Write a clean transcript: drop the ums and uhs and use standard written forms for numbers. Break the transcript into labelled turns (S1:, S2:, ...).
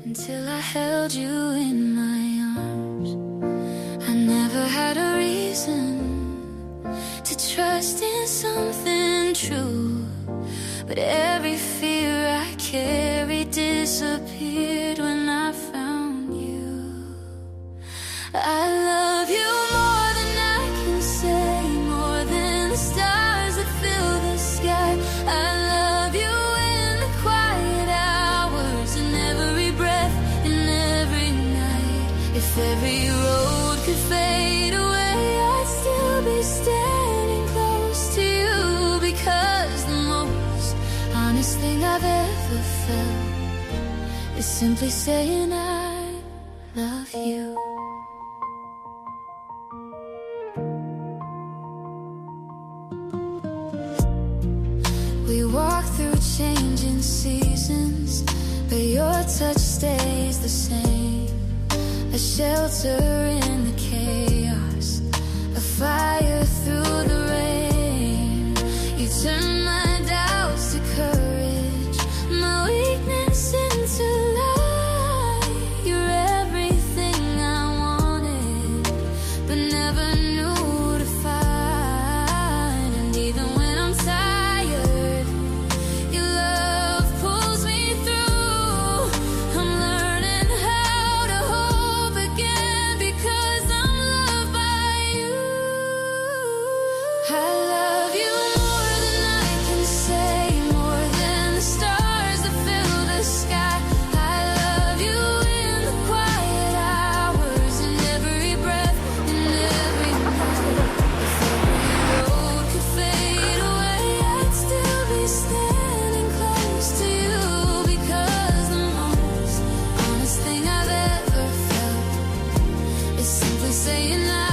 S1: until I held you in my arms. I never had a reason to trust in something true, but every fear I carried disappeared when I found you. I love you more than I can say, more than the stars that fill the sky. I love you in the quiet hours, in every breath, in every night. If every road could fade away, I'd still be standing close to you, because the most honest thing I've ever felt is simply saying I love you. We walk through changing seasons, but your touch stays the same. A shelter in the chaos, a fire through the rain. You turn my doubts to courage, my weakness into light. You're everything I wanted, but never knew to find. And even when I'm tired, your love pulls me through. I'm learning how to hope again, because I'm loved by you. I love you more than I can say, more than the stars that fill the sky. I love you in the quiet hours, in every breath, in every night. If every road could fade away, I'd still be standing close to you, because the most honest thing I've ever felt is simply saying I